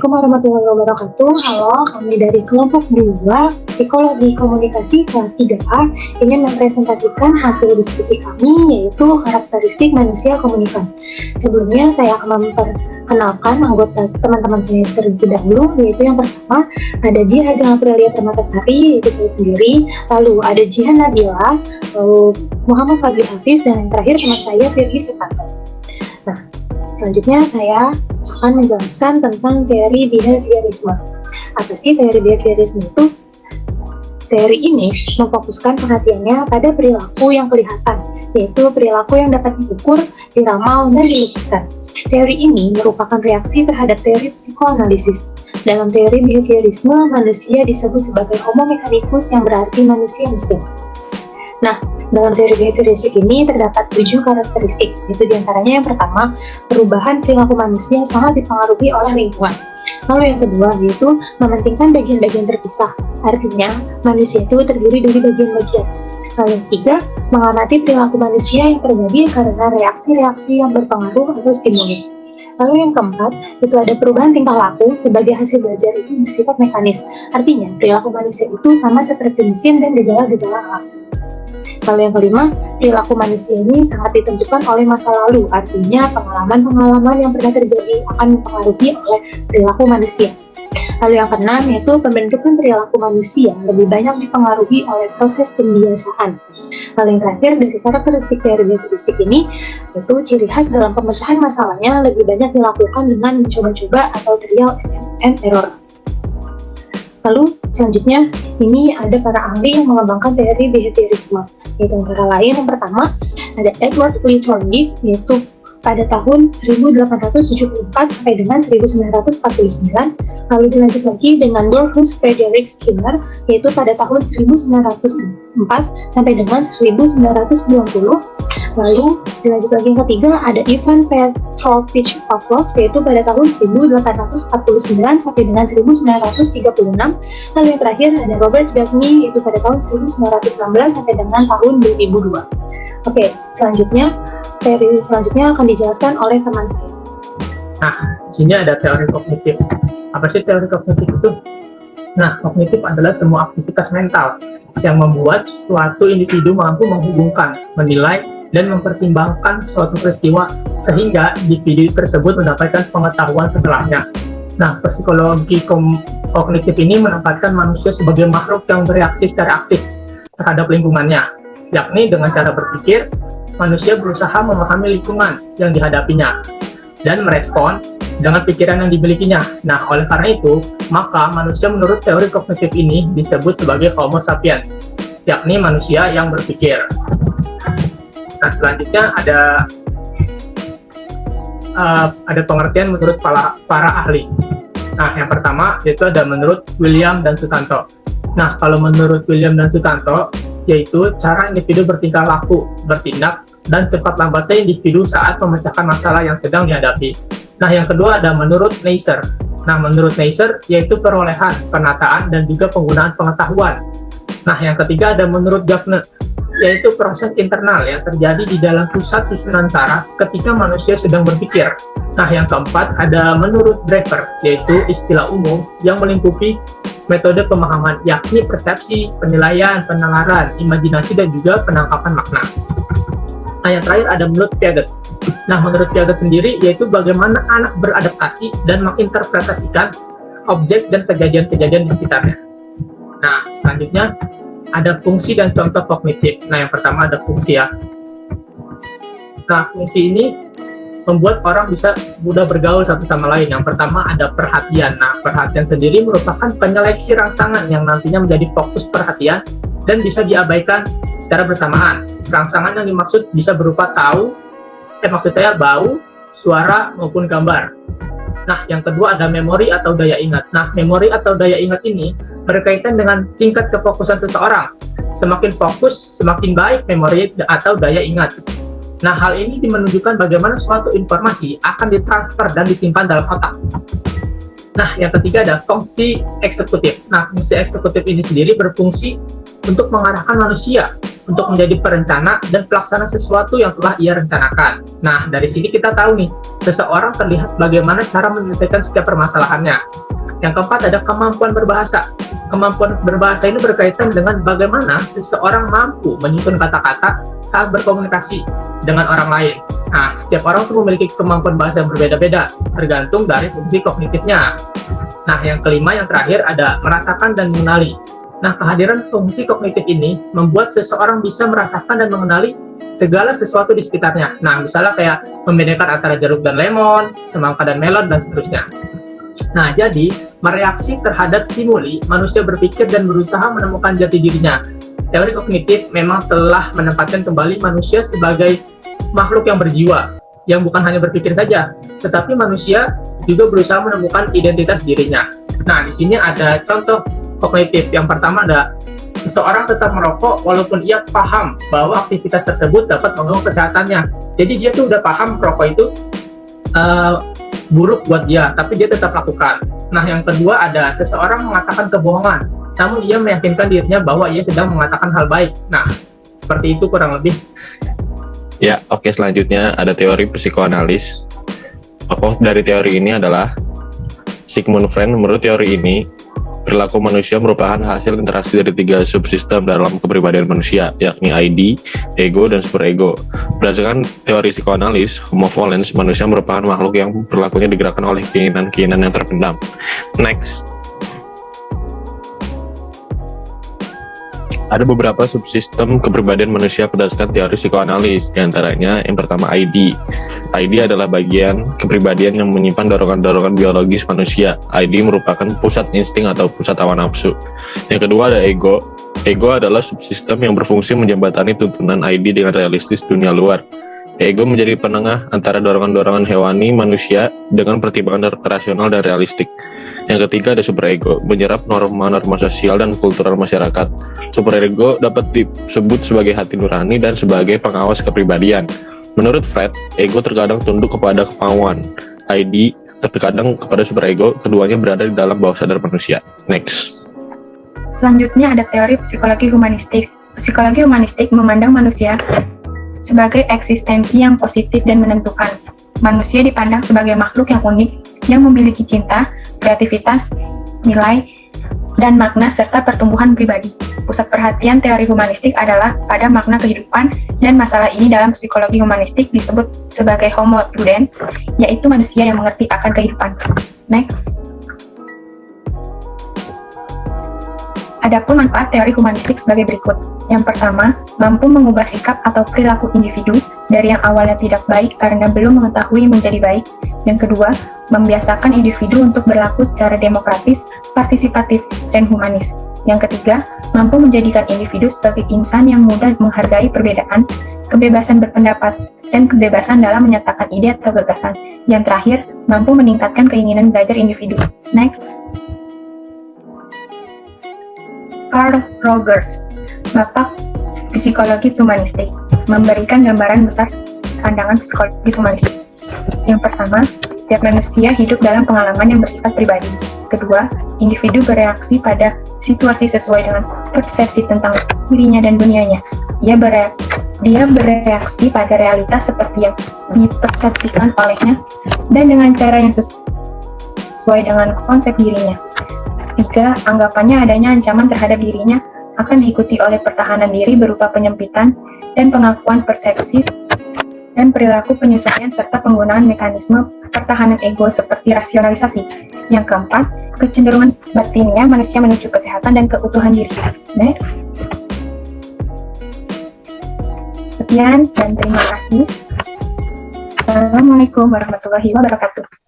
Assalamualaikum warahmatullahi wabarakatuh. Halo, kami dari kelompok 2 Psikologi Komunikasi kelas 3A ingin mempresentasikan hasil diskusi kami, yaitu karakteristik manusia komunikan. Sebelumnya saya akan memperkenalkan anggota teman-teman saya terlebih dahulu, yaitu yang pertama ada Dia Hajeng Aprilia Permatasari, yaitu saya sendiri, lalu ada Jihan Nabila, lalu Muhammad Fadli Hafiz, dan yang terakhir teman saya Firly Sepato. Nah, selanjutnya saya akan menjelaskan tentang teori behaviorisme. Apa sih teori behaviorisme itu? Teori ini memfokuskan perhatiannya pada perilaku yang kelihatan, yaitu perilaku yang dapat diukur, diramal, dan dilukiskan. Teori ini merupakan reaksi terhadap teori psikoanalisis. Dalam teori behaviorisme, manusia disebut sebagai homo mechanicus, yang berarti manusia mesin. Nah, dalam teori behavioristik ini terdapat 7 karakteristik, yaitu diantaranya yang pertama, perubahan perilaku manusia sangat dipengaruhi oleh lingkungan. Lalu yang kedua, yaitu mementingkan bagian-bagian terpisah, artinya manusia itu terdiri dari bagian-bagian. Lalu yang ketiga, mengamati perilaku manusia yang terjadi karena reaksi-reaksi yang berpengaruh atau stimulus. Lalu yang keempat, itu ada perubahan tingkah laku sebagai hasil belajar itu bersifat mekanis, artinya perilaku manusia itu sama seperti mesin dan gejala-gejala alam. Lalu yang kelima, perilaku manusia ini sangat ditentukan oleh masa lalu, artinya pengalaman-pengalaman yang pernah terjadi akan mempengaruhi oleh perilaku manusia. Lalu yang keenam, yaitu pembentukan perilaku manusia lebih banyak dipengaruhi oleh proses pembiasaan. Lalu yang terakhir, dari karakteristik teori behavioristik ini, yaitu ciri khas dalam pemecahan masalahnya lebih banyak dilakukan dengan mencoba-coba atau trial and error. Lalu selanjutnya, ini ada para ahli yang mengembangkan teori behaviorisme, yaitu antara lain yang pertama ada Edward Lee Thorndike, yaitu pada tahun 1874 sampai dengan 1949, lalu dilanjut lagi dengan Dorcas Frederick Skinner, yaitu pada tahun 1904 sampai dengan 1990, lalu dilanjut lagi yang ketiga ada Ivan Petrovich Pavlov, yaitu pada tahun 1849 sampai dengan 1936, lalu yang terakhir ada Robert Gaffney, yaitu pada tahun 1916 sampai dengan tahun 2002. Oke, selanjutnya teori selanjutnya akan dijelaskan oleh teman saya. Nah, sini ada teori kognitif. Apa sih teori kognitif itu? Nah, kognitif adalah semua aktivitas mental yang membuat suatu individu mampu menghubungkan, menilai, dan mempertimbangkan suatu peristiwa sehingga individu tersebut mendapatkan pengetahuan setelahnya. Nah, psikologi kognitif ini menempatkan manusia sebagai makhluk yang bereaksi secara aktif terhadap lingkungannya, yakni dengan cara berpikir, manusia berusaha memahami lingkungan yang dihadapinya dan merespon dengan pikiran yang dimilikinya. Nah, oleh karena itu, maka manusia menurut teori kognitif ini disebut sebagai Homo sapiens, yakni manusia yang berpikir. Nah, selanjutnya ada pengertian menurut para ahli. Nah, yang pertama yaitu ada menurut William dan Sutanto. Nah, kalau menurut William dan Sutanto, yaitu cara individu bertingkah laku, bertindak, dan cepat lambatnya individu saat memecahkan masalah yang sedang dihadapi. Nah, yang kedua ada menurut Neisser. Nah, menurut Neisser, yaitu perolehan, penataan, dan juga penggunaan pengetahuan. Nah, yang ketiga ada menurut Gaffney, yaitu proses internal yang terjadi di dalam pusat susunan saraf ketika manusia sedang berpikir. Nah, yang keempat ada menurut Drever, yaitu istilah umum yang melingkupi metode pemahaman, yakni persepsi, penilaian, penalaran, imajinasi, dan juga penangkapan makna. Nah, yang terakhir ada menurut Piaget. Nah, menurut Piaget sendiri, yaitu bagaimana anak beradaptasi dan menginterpretasikan objek dan kejadian-kejadian di sekitarnya. Nah, selanjutnya ada fungsi dan contoh kognitif. Nah, yang pertama ada fungsi ya. Nah, fungsi ini membuat orang bisa mudah bergaul satu sama lain. Yang pertama ada perhatian. Nah, perhatian sendiri merupakan penyeleksi rangsangan yang nantinya menjadi fokus perhatian dan bisa diabaikan secara bersamaan. Rangsangan yang dimaksud bisa berupa bau, suara, maupun gambar. Nah, yang kedua ada memori atau daya ingat. Nah, memori atau daya ingat ini berkaitan dengan tingkat kefokusan seseorang. Semakin fokus, semakin baik memori atau daya ingat. Nah, hal ini menunjukkan bagaimana suatu informasi akan ditransfer dan disimpan dalam otak. Nah, yang ketiga ada fungsi eksekutif. Nah, fungsi eksekutif ini sendiri berfungsi untuk mengarahkan manusia untuk menjadi perencana dan pelaksana sesuatu yang telah ia rencanakan. Nah, dari sini kita tahu nih, seseorang terlihat bagaimana cara menyelesaikan setiap permasalahannya. Yang keempat ada kemampuan berbahasa. Kemampuan berbahasa ini berkaitan dengan bagaimana seseorang mampu menyusun kata-kata saat berkomunikasi dengan orang lain. Nah, setiap orang itu memiliki kemampuan bahasa yang berbeda-beda, tergantung dari fungsi kognitifnya. Nah, yang kelima, yang terakhir ada merasakan dan mengenali. Nah, kehadiran fungsi kognitif ini membuat seseorang bisa merasakan dan mengenali segala sesuatu di sekitarnya. Nah, misalnya kayak membedakan antara jeruk dan lemon, semangka dan melon, dan seterusnya. Nah, jadi, mereaksi terhadap stimuli, manusia berpikir dan berusaha menemukan jati dirinya. Teori kognitif memang telah menempatkan kembali manusia sebagai makhluk yang berjiwa, yang bukan hanya berpikir saja, tetapi manusia juga berusaha menemukan identitas dirinya. Nah, di sini ada contoh kognitif. Yang pertama ada seseorang tetap merokok walaupun ia paham bahwa aktivitas tersebut dapat mengganggu kesehatannya. Jadi dia tuh udah paham merokok itu buruk buat dia, tapi dia tetap lakukan. Nah, yang kedua ada seseorang mengatakan kebohongan, namun ia meyakinkan dirinya bahwa ia sedang mengatakan hal baik. Nah, seperti itu kurang lebih. Ya, oke, selanjutnya ada teori psikoanalis. Tokoh dari teori ini adalah Sigmund Freud. Menurut teori ini, perilaku manusia merupakan hasil interaksi dari 3 subsistem dalam kepribadian manusia, yakni ID, ego, dan superego. Berdasarkan teori psikoanalis, homo volens, manusia merupakan makhluk yang perilakunya digerakkan oleh keinginan-keinginan yang terpendam. Next. Ada beberapa subsistem kepribadian manusia berdasarkan teori psikoanalis, diantaranya yang pertama ID. ID adalah bagian kepribadian yang menyimpan dorongan-dorongan biologis manusia. ID merupakan pusat insting atau pusat hawa nafsu. Yang kedua ada ego. Ego adalah subsistem yang berfungsi menjembatani tuntunan ID dengan realistis dunia luar. Ego menjadi penengah antara dorongan-dorongan hewani manusia dengan pertimbangan rasional dan realistik. Yang ketiga ada superego, menyerap norma-norma sosial dan kultural masyarakat. Superego dapat disebut sebagai hati nurani dan sebagai pengawas kepribadian. Menurut Freud, ego terkadang tunduk kepada kemauan, ID terkadang kepada superego, keduanya berada di dalam bawah sadar manusia. Next. Selanjutnya ada teori psikologi humanistik. Psikologi humanistik memandang manusia sebagai eksistensi yang positif dan menentukan. Manusia dipandang sebagai makhluk yang unik, yang memiliki cinta, kreativitas, nilai, dan makna serta pertumbuhan pribadi. Pusat perhatian teori humanistik adalah pada makna kehidupan, dan masalah ini dalam psikologi humanistik disebut sebagai homo ludens, yaitu manusia yang mengerti akan kehidupan. Next. Adapun manfaat teori humanistik sebagai berikut. Yang pertama, mampu mengubah sikap atau perilaku individu dari yang awalnya tidak baik karena belum mengetahui menjadi baik. Yang kedua, membiasakan individu untuk berlaku secara demokratis, partisipatif, dan humanis. Yang ketiga, mampu menjadikan individu sebagai insan yang mudah menghargai perbedaan, kebebasan berpendapat, dan kebebasan dalam menyatakan ide atau gagasan. Yang terakhir, mampu meningkatkan keinginan belajar individu. Next. Carl Rogers, Bapak Psikologi Humanistik, memberikan gambaran besar pandangan psikologi humanistik. Yang pertama, setiap manusia hidup dalam pengalaman yang bersifat pribadi. Kedua, individu bereaksi pada situasi sesuai dengan persepsi tentang dirinya dan dunianya. Dia bereaksi pada realitas seperti yang dipersepsikan olehnya dan dengan cara yang sesuai dengan konsep dirinya. 3. Anggapannya adanya ancaman terhadap dirinya akan diikuti oleh pertahanan diri berupa penyempitan dan pengakuan persepsi dan perilaku penyesuaian serta penggunaan mekanisme pertahanan ego seperti rasionalisasi. Yang keempat, kecenderungan batinnya manusia menuju kesehatan dan keutuhan diri. Next. Sekian dan terima kasih. Assalamualaikum warahmatullahi wabarakatuh.